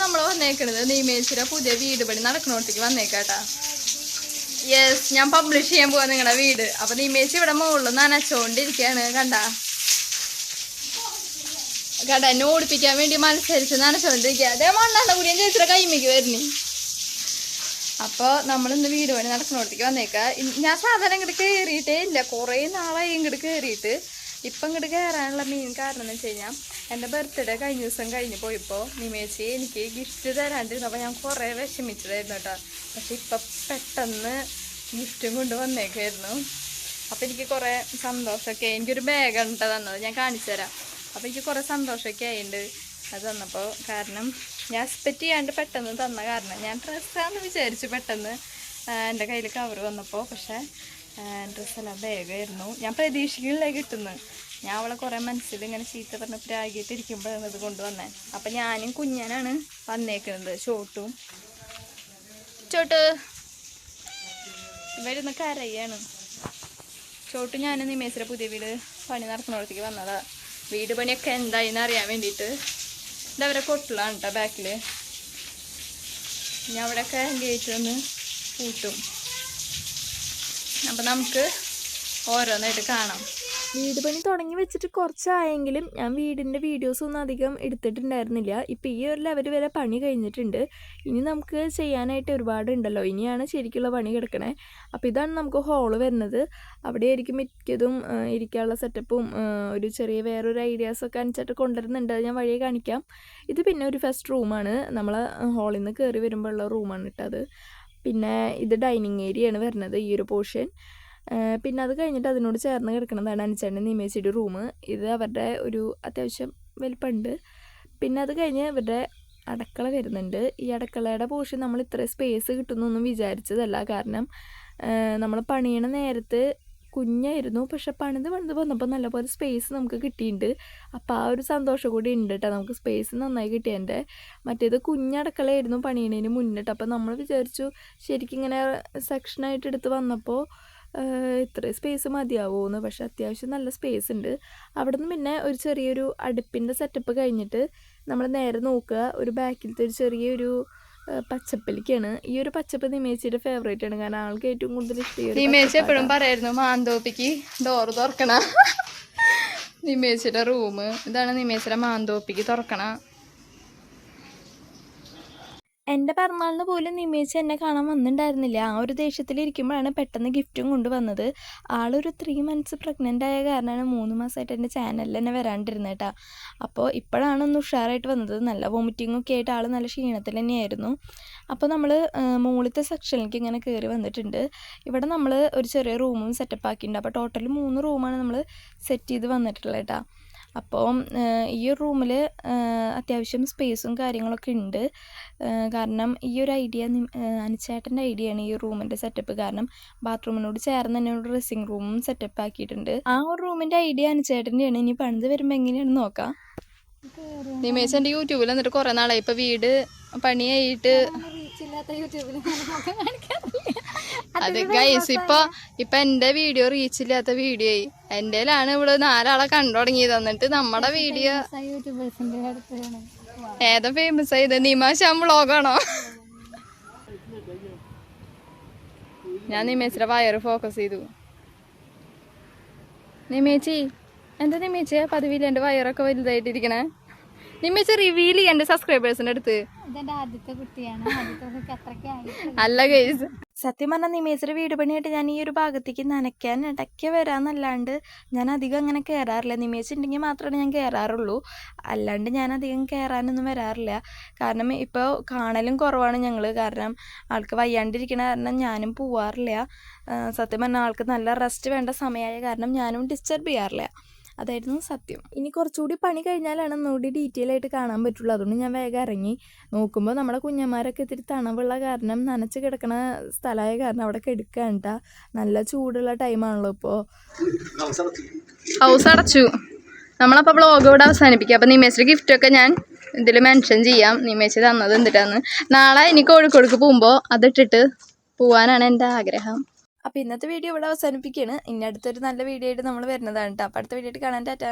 നമ്മൾ വന്നേക്കണത് നിമേശ്വര പുതിയ വീട് പണി നടക്കണോടത്തേക്ക് വന്നേക്കാട്ടാ. യെസ്, ഞാൻ പബ്ലിഷ് ചെയ്യാൻ പോവാ നിങ്ങളുടെ വീട്. അപ്പൊ നിമേശ് ഇവിടെ മുകളിൽ നനച്ചോണ്ടിരിക്കാണ്. കണ്ട എന്നെ ഓടിപ്പിക്കാൻ വേണ്ടി മത്സരിച്ച് നനച്ചോണ്ടിരിക്കുക. അതേ മണ്ണാണ് കൂടിയ ചേച്ചിയുടെ കൈമിക്ക് വരുന്നേ. അപ്പോൾ നമ്മളിന്ന് വീട് പണി നടക്കണോടത്തേക്ക് വന്നേക്കാം. ഞാൻ സാധാരണ ഇങ്ങോട്ട് കയറിയിട്ടേ ഇല്ല, കുറേ നാളായി ഇങ്ങോട്ട് കയറിയിട്ട്. ഇപ്പം ഇങ്ങോട്ട് കയറാനുള്ള മെയിൻ കാരണം എന്ന് വെച്ച് കഴിഞ്ഞാൽ എൻ്റെ ബർത്ത്ഡേ കഴിഞ്ഞ ദിവസം കഴിഞ്ഞ് പോയപ്പോൾ നിമേശി എനിക്ക് ഗിഫ്റ്റ് തരാണ്ടിരുന്നു. അപ്പോൾ ഞാൻ കുറേ വിഷമിച്ചതായിരുന്നു കേട്ടോ. പക്ഷെ ഇപ്പം പെട്ടെന്ന് ഗിഫ്റ്റും കൊണ്ട് വന്നേക്കായിരുന്നു. അപ്പോൾ എനിക്ക് കുറേ സന്തോഷമൊക്കെ. എനിക്കൊരു ബാഗാണ് കേട്ടോ തന്നത്, ഞാൻ കാണിച്ചു തരാം. അപ്പോൾ എനിക്ക് കുറേ സന്തോഷമൊക്കെ ആയിട്ടുണ്ട് അത് തന്നപ്പോൾ. കാരണം ഞാൻ എക്സ്പെക്റ്റ് ചെയ്യാണ്ട് പെട്ടെന്ന് തന്ന കാരണം ഞാൻ ഡ്രസ്സാന്ന് വിചാരിച്ചു. പെട്ടെന്ന് എൻ്റെ കയ്യിൽ കവർ വന്നപ്പോൾ പക്ഷേ ഡ്രസ്സെല്ലാം ബാഗായിരുന്നു. ഞാൻ പ്രതീക്ഷിക്കില്ല കിട്ടുന്നത്. ഞാൻ അവളെ കുറേ മനസ്സിൽ ഇങ്ങനെ ചീത്ത പറഞ്ഞ് പ്രാഗിയിട്ടിരിക്കുമ്പോഴാണ് ഇത് കൊണ്ടുവന്നേ. അപ്പം ഞാനും കുഞ്ഞനാണ് വന്നേക്കുന്നത്. ചോട്ടു ഇവരൊന്ന് കരയാണ്. ചോട്ടു ഞാനും നിമേശ്വര പുതിയ വീട് പണി നടക്കുന്നിടത്തേക്ക് വന്നതാ. വീട് പണിയൊക്കെ എന്തായിന്ന് അറിയാൻ വേണ്ടിയിട്ട്. ഇതവരെ കൊട്ടിലാണ് കേട്ടോ ബാക്കിൽ. ഞാൻ അവിടെയൊക്കെ ഗേറ്റ് വന്ന് പൂട്ടും. അപ്പം നമുക്ക് ഓരോന്നായിട്ട് കാണാം. വീട് പണി തുടങ്ങി വെച്ചിട്ട് കുറച്ചായെങ്കിലും ഞാൻ വീടിൻ്റെ വീഡിയോസൊന്നും അധികം എടുത്തിട്ടുണ്ടായിരുന്നില്ല. ഇപ്പം ഈ ഒരു ലെവൽ വരെ പണി കഴിഞ്ഞിട്ടുണ്ട്. ഇനി നമുക്ക് ചെയ്യാനായിട്ട് ഒരുപാടുണ്ടല്ലോ. ഇനിയാണ് ശരിക്കുള്ള പണി കിടക്കണേ. അപ്പോൾ ഇതാണ് നമുക്ക് ഹോള് വരുന്നത്. അവിടെ ആയിരിക്കും മിക്കതും ഇരിക്കാനുള്ള സെറ്റപ്പും ഒരു ചെറിയ വേറൊരു ഐഡിയാസൊക്കെ അനുസരിച്ചിട്ട് കൊണ്ടുവരുന്നുണ്ട്. ഞാൻ വഴിയെ കാണിക്കാം. ഇത് പിന്നെ ഒരു ഫസ്റ്റ് റൂമാണ്. നമ്മൾ ഹോളിൽ നിന്ന് കയറി വരുമ്പോൾ ഉള്ള റൂമാണ് ഇട്ടത്. പിന്നെ ഇത് ഡൈനിങ് ഏരിയയാണ് വരുന്നത്, ഈ ഒരു പോർഷൻ. പിന്നെ അത് കഴിഞ്ഞിട്ട് അതിനോട് ചേർന്ന് കിടക്കുന്നതാണ് അനുചേട്ടൻ്റെ നിമേശിയുടെ റൂം. ഇത് അവരുടെ ഒരു അത്യാവശ്യം വലിപ്പമുണ്ട്. പിന്നെ അത് കഴിഞ്ഞ് ഇവരുടെ അടുക്കള വരുന്നുണ്ട്. ഈ അടുക്കളയുടെ പോർഷൻ നമ്മൾ ഇത്ര സ്പേസ് കിട്ടുന്നൊന്നും വിചാരിച്ചതല്ല. കാരണം നമ്മൾ പണിയണ നേരത്ത് കുഞ്ഞായിരുന്നു. പക്ഷെ പണിത് വന്നപ്പോൾ നല്ലപോലെ സ്പേസ് നമുക്ക് കിട്ടിയിട്ടുണ്ട്. അപ്പോൾ ആ ഒരു സന്തോഷം കൂടി ഉണ്ട് കേട്ടോ. നമുക്ക് സ്പേസ് നന്നായി കിട്ടിയതിൻ്റെ. മറ്റേത് കുഞ്ഞടക്കളയായിരുന്നു പണിയണതിന് മുന്നിട്ട്. അപ്പോൾ നമ്മൾ വിചാരിച്ചു ശരിക്കും ഇങ്ങനെ സെക്ഷനായിട്ട് എടുത്ത് വന്നപ്പോൾ ഇത്രയും സ്പേസ് മതിയാവുമെന്ന്. പക്ഷെ അത്യാവശ്യം നല്ല സ്പേസ് ഉണ്ട്. അവിടെ നിന്ന് പിന്നെ ഒരു ചെറിയൊരു അടുപ്പിൻ്റെ സെറ്റപ്പ് കഴിഞ്ഞിട്ട് നമ്മൾ നേരെ നോക്കുക, ഒരു ബാക്കിലത്തെ ഒരു ചെറിയൊരു പച്ചപ്പലിക്കാണ്. ഈ ഒരു പച്ചപ്പ് നിമേശിയുടെ ഫേവറേറ്റ് ആണ്. കാരണം ആൾക്ക് ഏറ്റവും കൂടുതൽ ഇഷ്ടം. നിമേശ് എപ്പോഴും പറയായിരുന്നു മാന്തോപ്പിക്ക് ഡോറ് തുറക്കണ. നിമേശിയുടെ റൂം ഇതാണ്. നിമേശിയുടെ മാന്തോപ്പിക്ക് തുറക്കണ. എൻ്റെ പിറന്നാളിന് പോലും നിമേശ് എന്നെ കാണാൻ വന്നിട്ടുണ്ടായിരുന്നില്ല. ആ ഒരു ദേഷ്യത്തിലിരിക്കുമ്പോഴാണ് പെട്ടെന്ന് ഗിഫ്റ്റും കൊണ്ടുവന്നത്. ആളൊരു 3 months പ്രഗ്നൻ്റ് ആയ കാരണമാണ് 3 മാസമായിട്ട് എൻ്റെ ചാനലിൽ തന്നെ വരാണ്ടിരുന്നത് കേട്ടോ. അപ്പോൾ ഇപ്പോഴാണ് ഒന്ന് ഉഷാറായിട്ട് വന്നത്. നല്ല വോമിറ്റിങ്ങൊക്കെ ആയിട്ട് ആൾ നല്ല ക്ഷീണത്തിൽ തന്നെയായിരുന്നു. അപ്പോൾ നമ്മൾ മുകളിലത്തെ സെക്ഷനിലേക്ക് ഇങ്ങനെ കയറി വന്നിട്ടുണ്ട്. ഇവിടെ നമ്മൾ ഒരു ചെറിയ റൂമും സെറ്റപ്പ് ആക്കിയിട്ടുണ്ട്. അപ്പോൾ ടോട്ടൽ 3 റൂമാണ് നമ്മൾ സെറ്റ് ചെയ്ത് വന്നിട്ടുള്ളത് കേട്ടോ. അപ്പോൾ ഈ ഒരു റൂമിൽ അത്യാവശ്യം സ്പേസും കാര്യങ്ങളൊക്കെ ഉണ്ട്. കാരണം ഈ ഒരു ഐഡിയ അനുചേട്ടൻ്റെ ഐഡിയ ആണ് ഈ റൂമിൻ്റെ സെറ്റപ്പ്. കാരണം ബാത്റൂമിനോട് ചേർന്ന് തന്നെ ഒരു ഡ്രസ്സിങ് റൂമും സെറ്റപ്പ് ആക്കിയിട്ടുണ്ട്. ആ ഒരു റൂമിൻ്റെ ഐഡിയ അനുചേട്ടൻ്റെയാണ്. ഇനി പണിത് വരുമ്പോൾ എങ്ങനെയാണെന്ന് നോക്കാം. നിമേശ് എൻ്റെ യൂട്യൂബിൽ എന്നിട്ട് കുറേ നാളായി. ഇപ്പോൾ വീട് പണിയായിട്ട് അത് ഗൈസ് ഇപ്പൊ എന്റെ വീഡിയോ റീച്ച് ഇല്ലാത്ത വീഡിയോ ആയി. എന്റെയിലാണ് ഇവിടെ 4 ആളെ കണ്ടു തുടങ്ങിയത്. എന്നിട്ട് നമ്മുടെ വീഡിയോ ഏതാ ഫേമസ് ആയത്? നിമാശാം വ്ളോഗാണോ? ഞാൻ നിമേച്ചിയുടെ വയറ് ഫോക്കസ് ചെയ്തു. നിമേച്ചി എന്താ നിമേച്ചിയെ പതിവില്ല എന്റെ വയറൊക്കെ വലുതായിട്ടിരിക്കണേ? നിമേച്ചി റിവീൽ ചെയ്യാൻ എന്റെ സബ്സ്ക്രൈബേഴ്സിന്റെ അടുത്ത്. അല്ല ഗൈസ്, സത്യം പറഞ്ഞാൽ നിമേശ്വര വീട് പണിയായിട്ട് ഞാൻ ഈ ഒരു ഭാഗത്തേക്ക് നനയ്ക്കാൻ ഇടയ്ക്ക് വരാമെന്നല്ലാണ്ട് ഞാൻ അധികം അങ്ങനെ കയറാറില്ല. നിമേശ് ഉണ്ടെങ്കിൽ മാത്രമേ ഞാൻ കയറാറുള്ളൂ. അല്ലാണ്ട് ഞാൻ അധികം കയറാനൊന്നും വരാറില്ല. കാരണം ഇപ്പോൾ കാണലും കുറവാണ് ഞങ്ങൾ. കാരണം ആൾക്ക് വയ്യാണ്ടിരിക്കണ കാരണം ഞാനും പോവാറില്ല. സത്യം പറഞ്ഞാൽ ആൾക്ക് നല്ല റെസ്റ്റ് വേണ്ട സമയമായ കാരണം ഞാനും ഡിസ്റ്റർബ് ചെയ്യാറില്ല. അതായിരുന്നു സത്യം. ഇനി കുറച്ചുകൂടി പണി കഴിഞ്ഞാലാണ് ഒന്നുകൂടി ഡീറ്റെയിൽ ആയിട്ട് കാണാൻ പറ്റുള്ളൂ. അതുകൊണ്ട് ഞാൻ വേഗം ഇറങ്ങി നോക്കുമ്പോൾ നമ്മുടെ കുഞ്ഞന്മാരൊക്കെ ഇത്തിരി തണവുള്ള കാരണം നനച്ച് കിടക്കണ സ്ഥലമായ കാരണം അവിടെ കിടക്കാണ്ട. നല്ല ചൂടുള്ള ടൈമാണല്ലോ ഇപ്പോൾ. ഹൗസ് അടച്ചു. നമ്മളപ്പോൾ വ്ളോഗ് ഇവിടെ അവസാനിപ്പിക്കാം. അപ്പം നിമേശിൻ്റെ ഗിഫ്റ്റൊക്കെ ഞാൻ ഇതിൽ മെൻഷൻ ചെയ്യാം. നിമേശ് തന്നത് എന്തിട്ടാന്ന്. നാളെ ഇനി കോഴിക്കോടേക്ക് പോകുമ്പോൾ അതിട്ടിട്ട് പോവാനാണ് എൻ്റെ ആഗ്രഹം. അപ്പോൾ ഇന്നത്തെ വീഡിയോ ഇവിടെ അവസാനിപ്പിക്കുകയാണ്. ഇനി അടുത്തൊരു നല്ല വീഡിയോ ആയിട്ട് നമ്മൾ വരുന്നതാണ് കേട്ടോ. അപ്പോൾ അടുത്ത വീഡിയോ ആയിട്ട് കാണാൻ ടാറ്റാ.